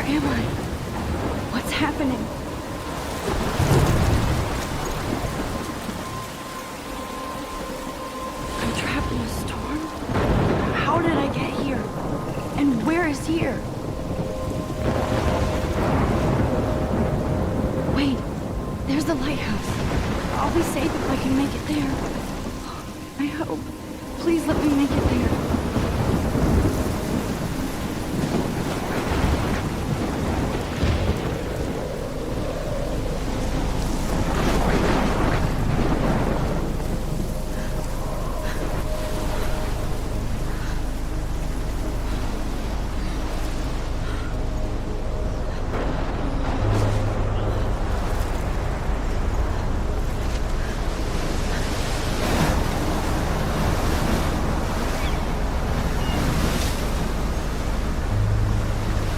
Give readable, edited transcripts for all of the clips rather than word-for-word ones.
am I? What's happening? I'm trapped in a storm? How did I get here? And where is here? Wait, there's the lighthouse. I'll be safe if I can make it there. I hope. Please let me make it there.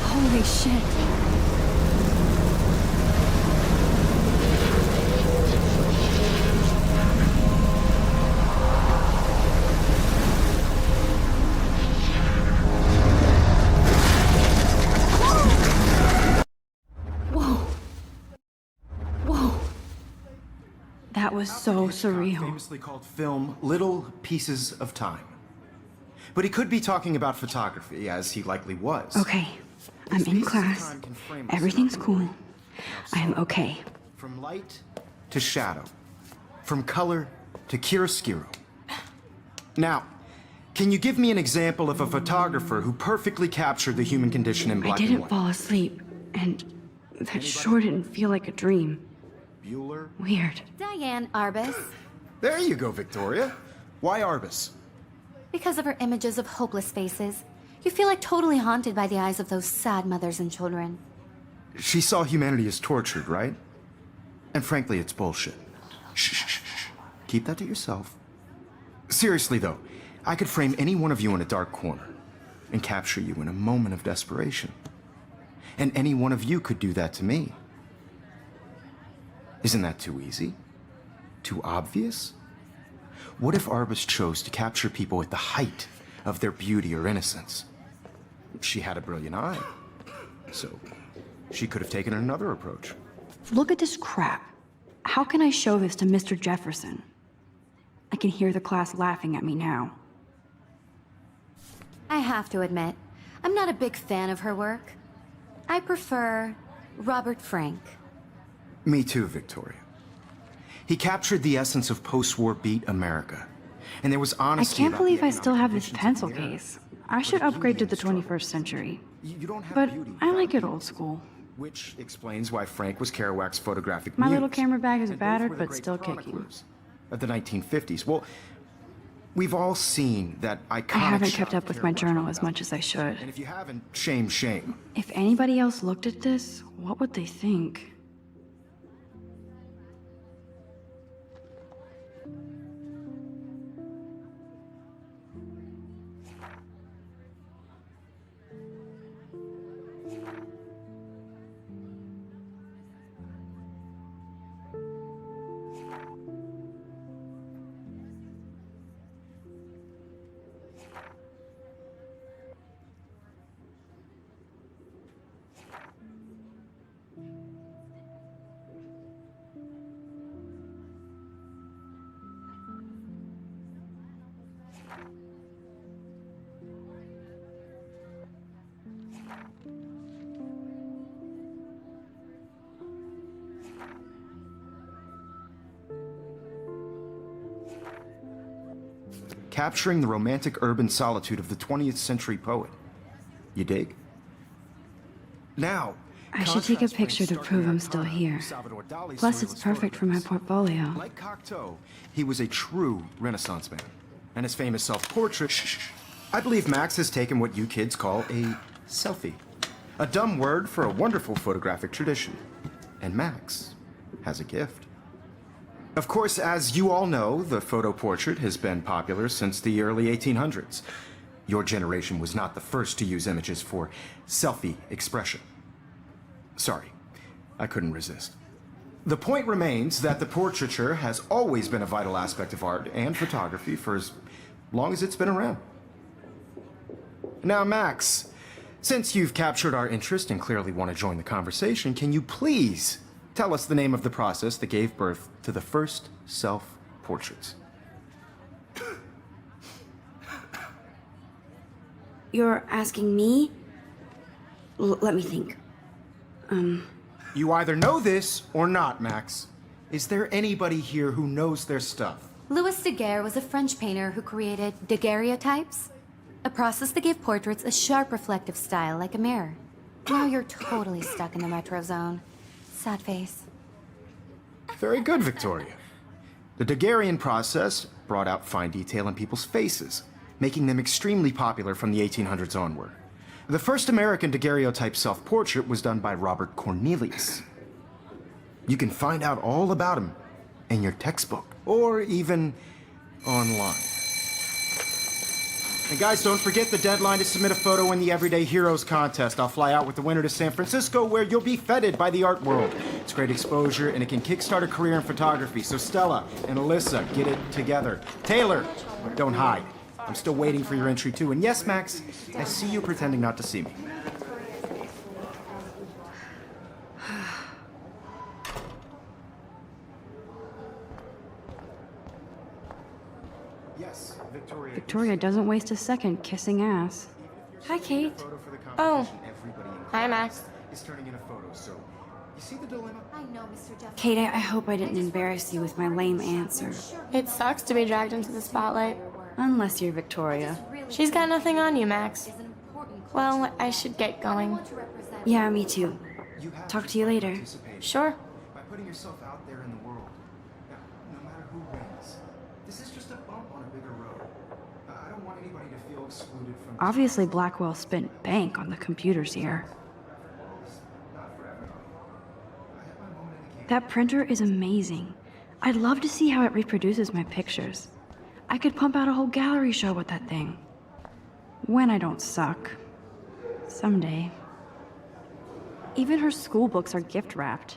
Holy shit. Whoa. Whoa. That was so surreal. Famously called film Little Pieces of Time. But he could be talking about photography, as he likely was. Okay. I'm in class. Everything's cool. I am okay. From light to shadow. From color to chiaroscuro. Now, can you give me an example of a photographer who perfectly captured the human condition in black and I didn't white? fall asleep, and that sure didn't feel like a dream. Bueller? Weird. Diane Arbus. There you go, Victoria. Why Arbus? Because of her images of hopeless faces, you feel like totally haunted by the eyes of those sad mothers and children. She saw humanity as tortured, right? And frankly, it's bullshit. Shh, shh, shh, shh. Keep that to yourself. Seriously, though, I could frame any one of you in a dark corner and capture you in a moment of desperation. And any one of you could do that to me. Isn't that too easy? Too obvious? What if Arbus chose to capture people at the height of their beauty or innocence? She had a brilliant eye, so she could have taken another approach. Look at this crap. How can I show this to Mr. Jefferson? I can hear the class laughing at me now. I have to admit, I'm not a big fan of her work. I prefer Robert Frank. Me too, Victoria. He captured the essence of post-war beat America. And there was I honesty can't about believe the I still have this economic pencil conditions of the case. I should upgrade to the 21st century. era. You don't have But beauty I without like it beauty. old school. Which explains why Frank was Kerouac's photographic My muse. little camera bag is And both battered, were the but great still kicking. chroniclers of the 1950s. Well, we've all seen that iconic I haven't shot kept up of with my Kerouac journal on as the much as I should. And if you haven't, shame, shame. If anybody else looked at this, what would they think? Capturing the romantic urban solitude of the 20th century poet. You dig? Now, I should take a picture to prove I'm still here. Plus, it's perfect for my portfolio. Like Cocteau, he was a true Renaissance man. And his famous self-portrait, I believe Max has taken what you kids call a selfie. A dumb word for a wonderful photographic tradition. And Max has a gift. Of course, as you all know, the photo portrait has been popular since the early 1800s. Your generation was not the first to use images for selfie expression. Sorry, I couldn't resist. The point remains that the portraiture has always been a vital aspect of art and photography for as long as it's been around. Now, Max, Since you've captured our interest and clearly want to join the conversation, can you please tell us the name of the process that gave birth to the first self-portraits? You're asking me? Let me think. You either know this or not, Max. Is there anybody here who knows their stuff? Louis Daguerre was a French painter who created daguerreotypes, a process that gave portraits a sharp reflective style like a mirror. Now you're totally stuck in the retro zone. Sad face. Very good, Victoria. The Daguerrean process brought out fine detail in people's faces, making them extremely popular from the 1800s onward. The first American daguerreotype self-portrait was done by Robert Cornelius. You can find out all about him in your textbook, or even online. And guys, don't forget the deadline to submit a photo in the Everyday Heroes contest. I'll fly out with the winner to San Francisco, where you'll be feted by the art world. It's great exposure, and it can kickstart a career in photography. So Stella and Alyssa, get it together. Taylor, don't hide. I'm still waiting for your entry too. And yes, Max, I see you pretending not to see me. Yes, Victoria. Victoria doesn't waste a second kissing ass. Hi, Kate. Oh. Hi, Max. Is turning in a photo, so you see the dilemma? I know, Mr. Jeff. Kate, I hope I didn't embarrass you with my lame answer. It sucks to be dragged into the spotlight. Unless you're Victoria. She's got nothing on you, Max. Well, I should get going. Yeah, me too. Talk to you later. Sure. By putting yourself out there in the world. Now, no matter who wins, this is just a bump on a bigger road. I don't want anybody to feel excluded from this. Obviously, Blackwell spent bank on the computers here. Not for everybody. I have my moment in the game. That printer is amazing. I'd love to see how it reproduces my pictures. I could pump out a whole gallery show with that thing. When I don't suck. Someday. Even her school books are gift wrapped.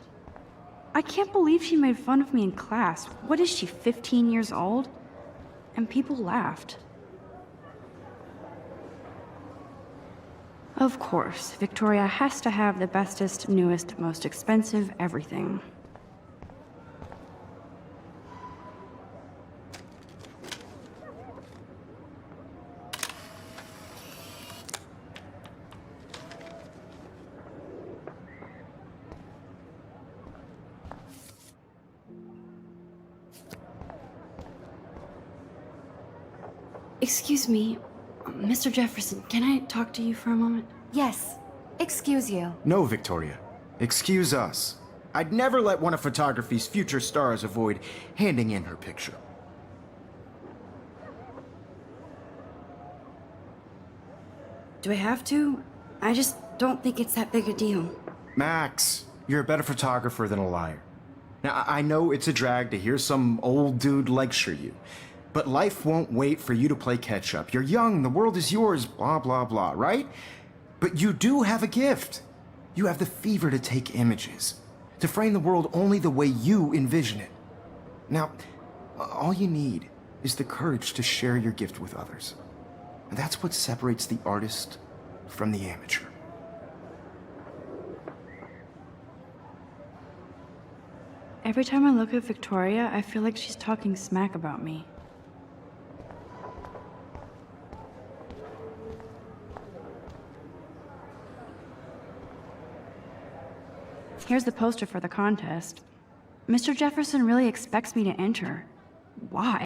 I can't believe she made fun of me in class. What is she, 15 years old? And people laughed. Of course, Victoria has to have the bestest, newest, most expensive everything. Excuse me, Mr. Jefferson, can I talk to you for a moment? Yes. Excuse you. No, Victoria. Excuse us. I'd never let one of photography's future stars avoid handing in her picture. Do I have to? I just don't think it's that big a deal. Max, you're a better photographer than a liar. Now, I know it's a drag to hear some old dude lecture you, but life won't wait for you to play catch-up. You're young, the world is yours, blah, blah, blah, right? But you do have a gift. You have the fever to take images, to frame the world only the way you envision it. Now, all you need is the courage to share your gift with others. And that's what separates the artist from the amateur. Every time I look at Victoria, I feel like she's talking smack about me. Here's the poster for the contest. Mr. Jefferson really expects me to enter. Why?